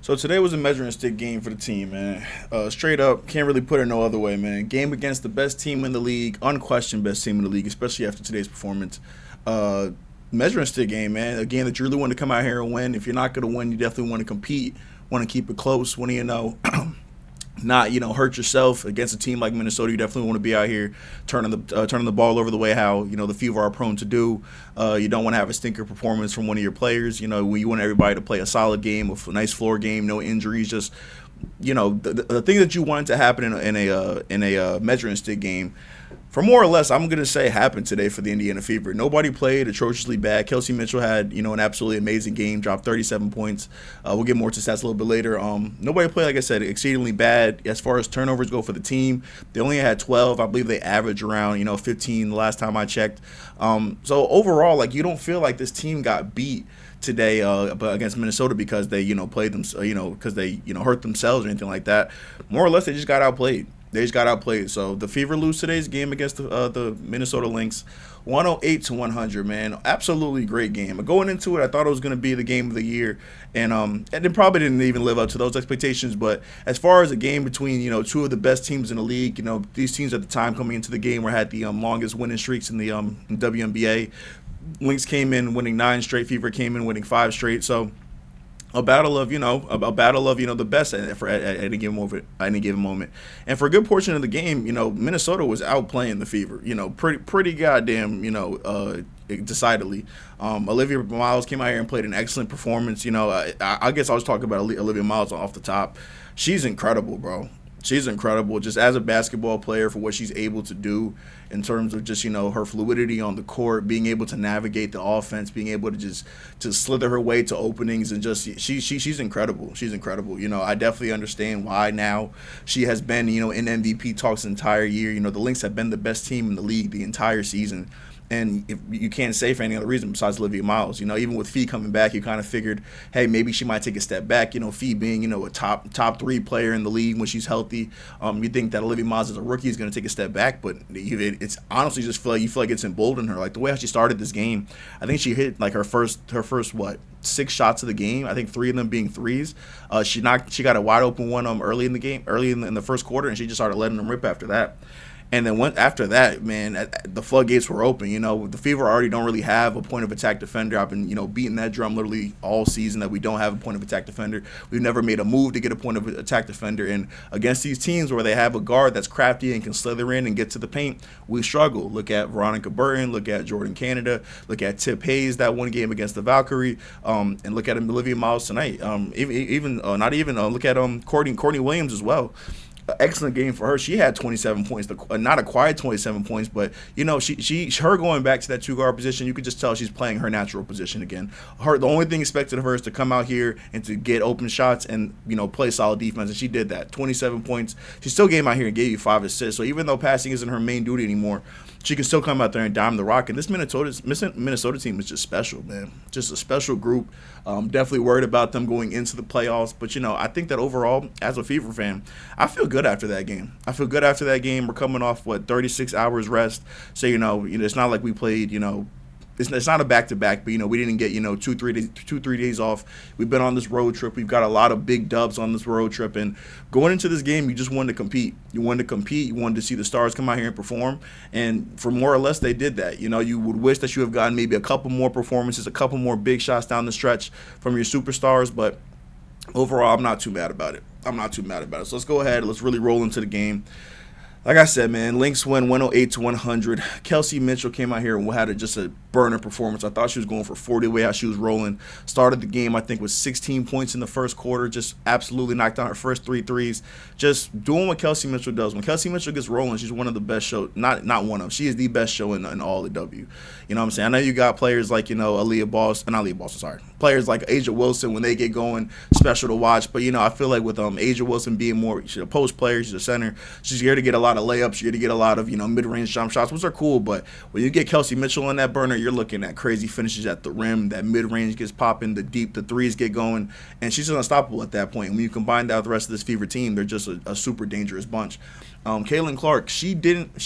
So today was a measuring stick game for the team, man. Straight up, can't really put it no other way, man. Game against the best team in the league, unquestioned best team in the league, especially after today's performance. Uh, Measuring stick game, man. A game that you really want to come out here and win. If you're not going to win, you definitely want to compete, want to keep it close, want to, not hurt yourself against a team like Minnesota. You definitely want to be out here turning the ball over the way how the Fever are prone to do. You don't want to have a stinker performance from one of your players. You want everybody to play a solid game, a nice floor game, no injuries. Just the thing that you wanted to happen in a measuring stick game, for more or less, I'm going to say happened today for the Indiana Fever. Nobody played atrociously bad. Kelsey Mitchell had, an absolutely amazing game, dropped 37 points. We'll get more to stats a little bit later. Nobody played, like I said, exceedingly bad as far as turnovers go for the team. They only had 12. I believe they averaged around, 15 the last time I checked. So overall, you don't feel like this team got beat today but against Minnesota because they, played them, because they, hurt themselves or anything like that. More or less, they just got outplayed. They just got outplayed. So the Fever lose today's game against the Minnesota Lynx, 108-100. Man, absolutely great game. But going into it, I thought it was going to be the game of the year, and it probably didn't even live up to those expectations. But as far as a game between two of the best teams in the league, these teams at the time coming into the game were had the longest winning streaks in the WNBA. Lynx came in winning 9 straight. Fever came in winning 5 straight. So a battle of the best at any given moment. And for a good portion of the game, Minnesota was outplaying the Fever, pretty goddamn, decidedly. Olivia Miles came out here and played an excellent performance. I guess I was talking about Olivia Miles off the top. She's incredible, bro. She's incredible just as a basketball player for what she's able to do in terms of just, her fluidity on the court, being able to navigate the offense, being able to just to slither her way to openings, and just she's incredible. She's incredible. I definitely understand why now she has been, in MVP talks the entire year. The Lynx have been the best team in the league the entire season. And if you can't say for any other reason besides Olivia Miles, even with Fee coming back, you kind of figured, hey, maybe she might take a step back. Fee being, a top 3 player in the league when she's healthy. You think that Olivia Miles as a rookie is going to take a step back, but it's honestly just you feel like it's emboldened her. Like the way how she started this game, I think she hit like her first 6 shots of the game. I think 3 of them being threes. She got a wide open one early in the game, in the first quarter, and she just started letting them rip after that. And then after that, man, the floodgates were open. The Fever already don't really have a point of attack defender. I've been, beating that drum literally all season that we don't have a point of attack defender. We've never made a move to get a point of attack defender. And against these teams where they have a guard that's crafty and can slither in and get to the paint, we struggle. Look at Veronica Burton. Look at Jordan Canada. Look at Tip Hayes that one game against the Valkyrie. And look at Olivia Miles tonight. Look at Courtney Williams as well. Excellent game for her. She had 27 points, not a quiet 27 points, but her going back to that 2 guard position, you could just tell she's playing her natural position again. The only thing expected of her is to come out here and to get open shots and play solid defense, and she did that. 27 points. She still came out here and gave you 5 assists. So even though passing isn't her main duty anymore, she can still come out there and dime the rock. And this Minnesota team is just special, man. Just a special group. Definitely worried about them going into the playoffs. But, I think that overall, as a Fever fan, I feel good after that game. We're coming off, 36 hours rest. So, it's not like we played, it's not a back-to-back, but, we didn't get, 2-3 days off. We've been on this road trip. We've got a lot of big dubs on this road trip. And going into this game, you just wanted to compete. You wanted to see the stars come out here and perform. And for more or less, they did that. You would wish that you have gotten maybe a couple more performances, a couple more big shots down the stretch from your superstars. But overall, I'm not too mad about it. So let's go ahead. Let's really roll into the game. Like I said, man, Lynx win 108-100. Kelsey Mitchell came out here and had just a burner performance. I thought she was going for 40 the way how she was rolling. Started the game, I think, with 16 points in the first quarter. Just absolutely knocked down her first 3 threes. Just doing what Kelsey Mitchell does. When Kelsey Mitchell gets rolling, she's one of the best show. Not one of. She is the best show in all the W. You know what I'm saying? I know you got players like, players like Asia Wilson, when they get going, special to watch. But, I feel like with Asia Wilson being more, she's a post player, she's a center. She's here to get a lot of layups. You're to get a lot of, mid-range jump shots, which are cool. But when you get Kelsey Mitchell in that burner, you're looking at crazy finishes at the rim, that mid-range gets popping, the threes get going, and she's unstoppable at that point. When you combine that with the rest of this Fever team, they're just a super dangerous bunch. Caitlin Clark, she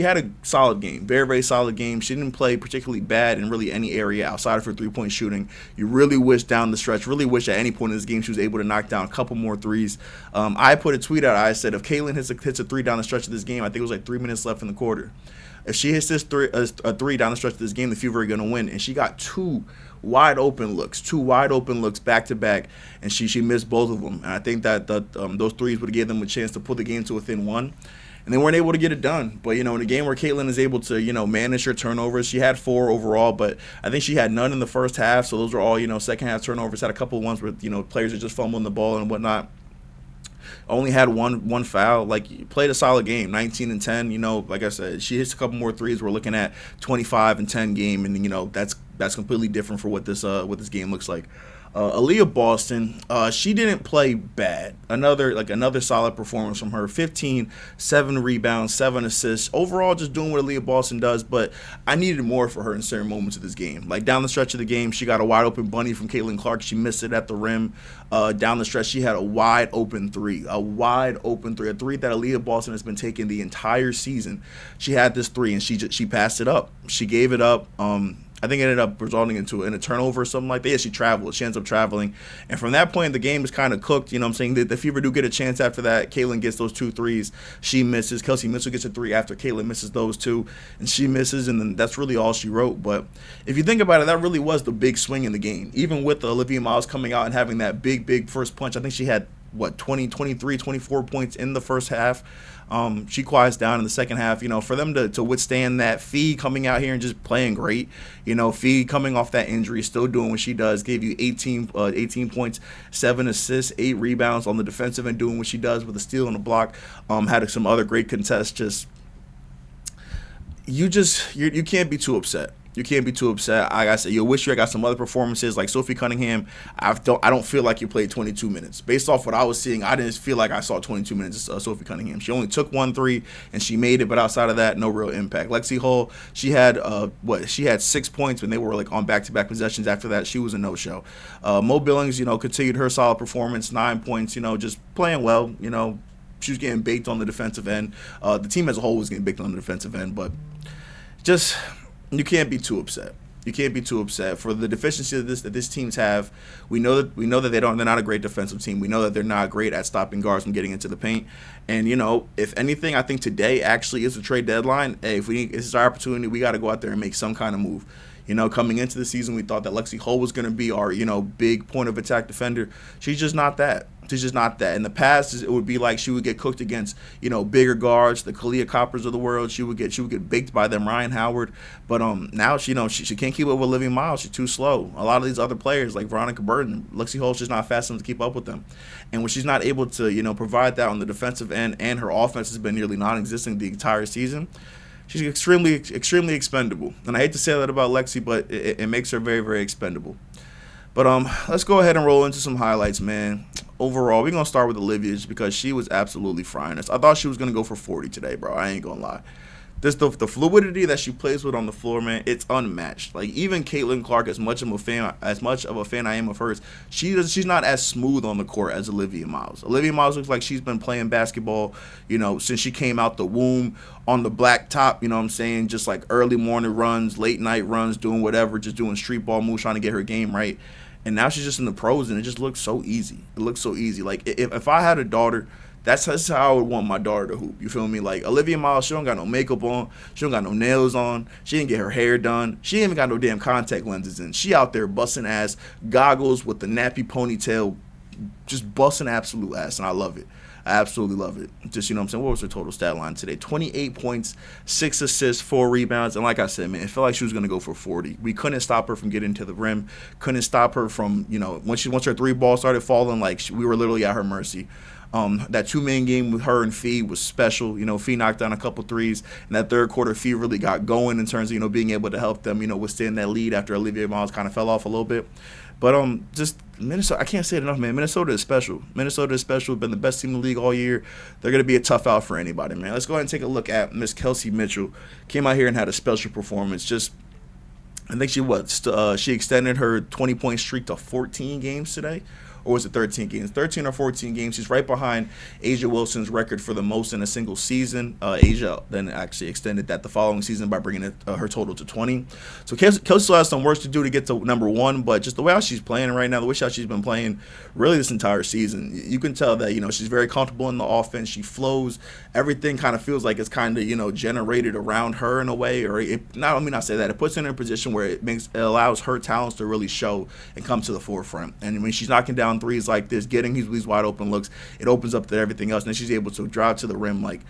had a solid game, very, very solid game. She didn't play particularly bad in really any area outside of her three-point shooting. You really wish down the stretch, really wish at any point in this game she was able to knock down a couple more threes. I put a tweet out, I said, if Caitlin hits a three down the stretch of this game, I think it was like 3 minutes left in the quarter. If she hits a three down the stretch of this game, the Fever are going to win. And she got two wide open looks back to back, and she missed both of them. And I think that those threes would have given them a chance to pull the game to within one. And they weren't able to get it done. But, in a game where Caitlin is able to, manage her turnovers, she had 4 overall, but I think she had none in the first half. So those were all, second half turnovers. Had a couple of ones where, players are just fumbling the ball and whatnot. Only had one foul. Played a solid game, 19 and 10. Like I said, she hits a couple more threes. We're looking at 25 and 10 game, and that's completely different for what this game looks like. Aaliyah Boston, she didn't play bad. Another solid performance from her. 15, 7 rebounds, 7 assists. Overall, just doing what Aaliyah Boston does, but I needed more for her in certain moments of this game. Down the stretch of the game, she got a wide open bunny from Caitlin Clark. She missed it at the rim. Down the stretch, she had a wide open three. A three that Aaliyah Boston has been taking the entire season. She had this three, and she passed it up. She gave it up. I think it ended up resulting in a turnover or something like that. Yeah, she ends up traveling. And from that point, the game is kind of cooked. I'm saying? The Fever do get a chance after that. Caitlin gets those 2 threes. She misses. Kelsey Mitchell gets a 3 after Caitlin misses those 2. And she misses, and then that's really all she wrote. But if you think about it, that really was the big swing in the game. Even with Olivia Miles coming out and having that big first punch, I think she had, 20, 23, 24 points in the first half. She quiets down in the second half. For them to withstand that, Fee coming out here and just playing great. Fee coming off that injury, still doing what she does. Gave you 18 points, 7 assists, 8 rebounds on the defensive end, doing what she does with a steal and a block. Had some other great contests. You can't be too upset. You can't be too upset. Like I said, you wish you got some other performances like Sophie Cunningham. I don't feel like you played 22 minutes. Based off what I was seeing, I didn't feel like I saw 22 minutes of Sophie Cunningham. She only took 1 3 and she made it, but outside of that, no real impact. Lexi Hull, she had She had 6 points when they were on back-to-back possessions. After that, she was a no-show. Mo Billings, continued her solid performance, 9 points. Just playing well. She was getting baked on the defensive end. The team as a whole was getting baked on the defensive end, but just. You can't be too upset. You can't be too upset for the deficiency that this teams have. We know that they're not a great defensive team. We know that they're not great at stopping guards from getting into the paint. And if anything, I think today actually is a trade deadline. Hey, this is our opportunity. We got to go out there and make some kind of move. Coming into the season, we thought that Lexi Hull was going to be our big point of attack defender. She's just not that. She's just not that. In the past, it would be like she would get cooked against, bigger guards, the Kalia Coppers of the world. She would get baked by them, Ryan Howard. But now she can't keep up with Olivia Miles. She's too slow. A lot of these other players like Veronica Burton, Lexi Hull's just not fast enough to keep up with them. And when she's not able to, provide that on the defensive end, and her offense has been nearly non-existent the entire season, she's extremely, extremely expendable. And I hate to say that about Lexi, but it makes her very, very expendable. But let's go ahead and roll into some highlights, man. Overall, we're going to start with Olivia just because she was absolutely frying us. I thought she was going to go for 40 today, bro. I ain't going to lie. The fluidity that she plays with on the floor, man, it's unmatched. Even Caitlin Clark, as much of a fan I am of hers, she's not as smooth on the court as Olivia Miles. Olivia Miles looks like she's been playing basketball, since she came out the womb on the black top, just like early morning runs, late night runs, doing whatever, just doing street ball moves, trying to get her game right. And now she's just in the pros, and it just looks so easy. It looks so easy. If I had a daughter, that's how I would want my daughter to hoop. You feel me? Olivia Miles, she don't got no makeup on. She don't got no nails on. She didn't get her hair done. She ain't even got no damn contact lenses in. She out there busting ass, goggles with the nappy ponytail, just busting absolute ass, and I love it. I absolutely love it. Just, what was her total stat line today? 28 points, 6 assists, 4 rebounds. And like I said, man, it felt like she was going to go for 40. We couldn't stop her from getting to the rim. Couldn't stop her from, once her 3 ball started falling, we were literally at her mercy. That 2-man game with her and Fee was special. Fee knocked down a couple threes. And that third quarter, Fee really got going in terms of, being able to help them, withstand that lead after Olivia Miles kind of fell off a little bit. But just Minnesota, I can't say it enough, man. Minnesota is special. Minnesota is special. Been the best team in the league all year. They're going to be a tough out for anybody, man. Let's go ahead and take a look at Miss Kelsey Mitchell. Came out here and had a special performance. Just I think she extended her 20-point streak to 14 games today. Or was it 13 games? 13 or 14 games. She's right behind Asia Wilson's record for the most in a single season. Asia then actually extended that the following season by bringing her total to 20. So Kelsey still has some work to do to get to number one, but just the way how she's playing right now, the way how she's been playing really this entire season, you can tell that, she's very comfortable in the offense. She flows. Everything kind of feels like it's kind of, generated around her in a way, or let me not say that. It puts her in a position where it allows her talents to really show and come to the forefront. And when she's knocking down threes like this, getting these wide open looks, it opens up to everything else, and then she's able to drive to the rim. Like,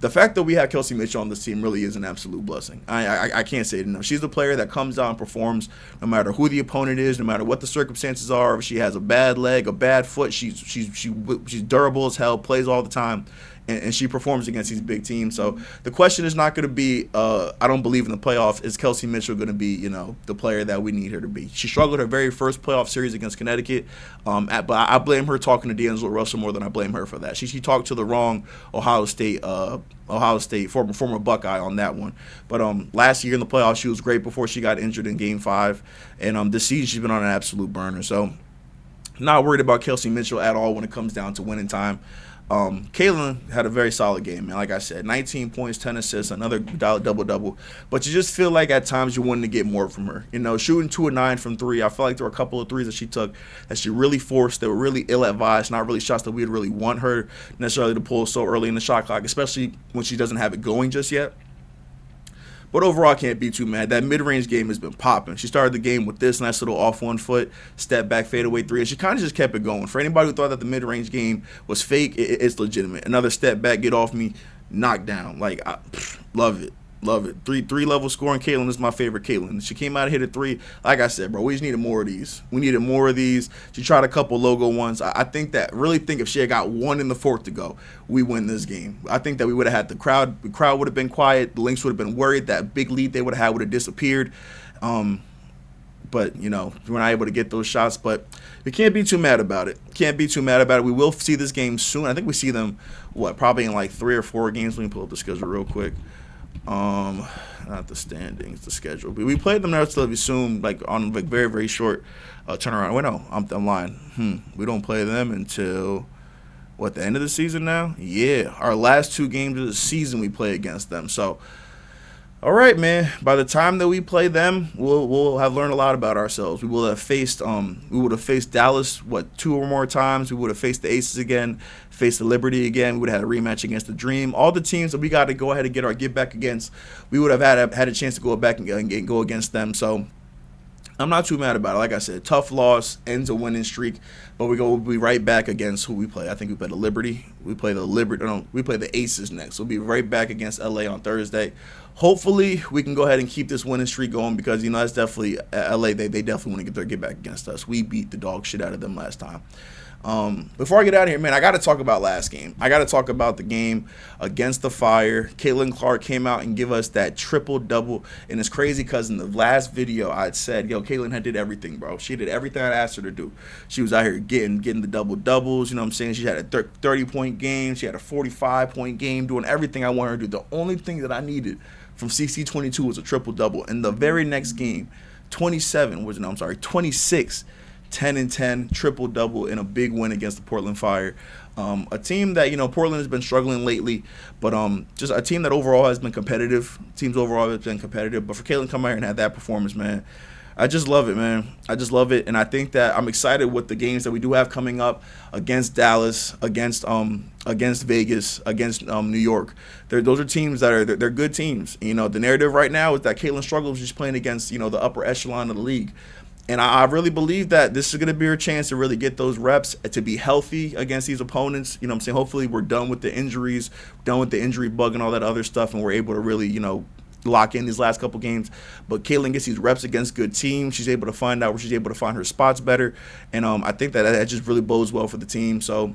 the fact that we have Kelsey Mitchell on this team really is an absolute blessing. I can't say it enough. She's a player that comes out and performs no matter who the opponent is, no matter what the circumstances are. If she has a bad leg, a bad foot, she's durable as hell, plays all the time, and she performs against these big teams. So the question is not going to be, I don't believe in the playoffs. Is Kelsey Mitchell going to be, the player that we need her to be? She struggled her very first playoff series against Connecticut, but I blame her talking to D'Angelo Russell more than I blame her for that. She talked to the wrong Ohio State former Buckeye on that one. But last year in the playoffs, she was great before she got injured in Game 5, and this season she's been on an absolute burner. So not worried about Kelsey Mitchell at all when it comes down to winning time. Kaylin had a very solid game, man. Like I said, 19 points, 10 assists, another double-double. But you just feel like at times you wanted to get more from her. Shooting 2 of 9 from 3, I feel like there were a couple of threes that she took that she really forced. They were really ill-advised, not really shots that we'd really want her necessarily to pull so early in the shot clock, especially when she doesn't have it going just yet. But overall, I can't be too mad. That mid-range game has been popping. She started the game with this nice little off one foot, step back, fadeaway three, and she kind of just kept it going. For anybody who thought that the mid-range game was fake, it's legitimate. Another step back, get off me, knock down. Like, love it. Love it. Three-level scoring. Kaylin is my favorite Kaylin. She came out and hit a 3. Like I said, bro, we just needed more of these. We needed more of these. She tried a couple logo ones. I think if she had got one in the fourth to go, we win this game. I think that we would have had the crowd. The crowd would have been quiet. The Lynx would have been worried. That big lead they would have had would have disappeared. But, we're not able to get those shots. But we can't be too mad about it. We will see this game soon. I think we see them, probably in like 3 or 4 games. Let me pull up the schedule real quick. Not the standings, the schedule. But we played them relatively soon, on very, very short turnaround. Wait, no, I'm lying. We don't play them until, the end of the season now? Yeah, our last 2 games of the season we play against them. So, all right, man. By the time that we play them, we'll have learned a lot about ourselves. We will have faced Dallas 2 or more times. We would have faced the Aces again, faced the Liberty again. We would have had a rematch against the Dream. All the teams that we got to go ahead and get back against, we would have had a chance to go back and go against them. So I'm not too mad about it. Like I said, tough loss, ends a winning streak, but we'll be right back against who we play. I think we play the Liberty. We play the Aces next. We'll be right back against LA on Thursday. Hopefully, we can go ahead and keep this winning streak going because, that's definitely LA. They definitely want to get back against us. We beat the dog shit out of them last time. Before I get out of here, man, I got to talk about last game. I got to talk about the game against the Fire. Caitlin Clark came out and give us that triple-double, and it's crazy because in the last video I had said, Caitlin had did everything, bro. She did everything I asked her to do. She was out here getting the double-doubles, you know what I'm saying? She had a 30-point game. She had a 45-point game, doing everything I wanted her to do. The only thing that I needed from CC22 was a triple-double. And the very next game, 26, 10-10, triple-double in a big win against the Portland Fire. A team that, Portland has been struggling lately, but just a team that overall has been competitive. Teams overall have been competitive. But for Caitlin to come out here and have that performance, man, I just love it, man. I just love it. And I think that I'm excited with the games that we do have coming up against Dallas, against Vegas, against New York. Those are teams that they're good teams. The narrative right now is that Caitlin struggles just playing against, the upper echelon of the league. And I really believe that this is going to be her chance to really get those reps, to be healthy against these opponents. You know what I'm saying? Hopefully we're done with the injuries, done with the injury bug and all that other stuff, and we're able to really, lock in these last couple games. But Caitlin gets these reps against good teams. She's able to find out where she's able to find her spots better. And I think that just really bodes well for the team. So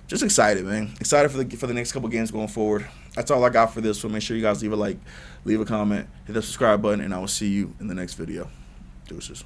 just excited, man. Excited for the next couple games going forward. That's all I got for this. So make sure you guys leave a like, leave a comment, hit the subscribe button, and I will see you in the next video. Deuces.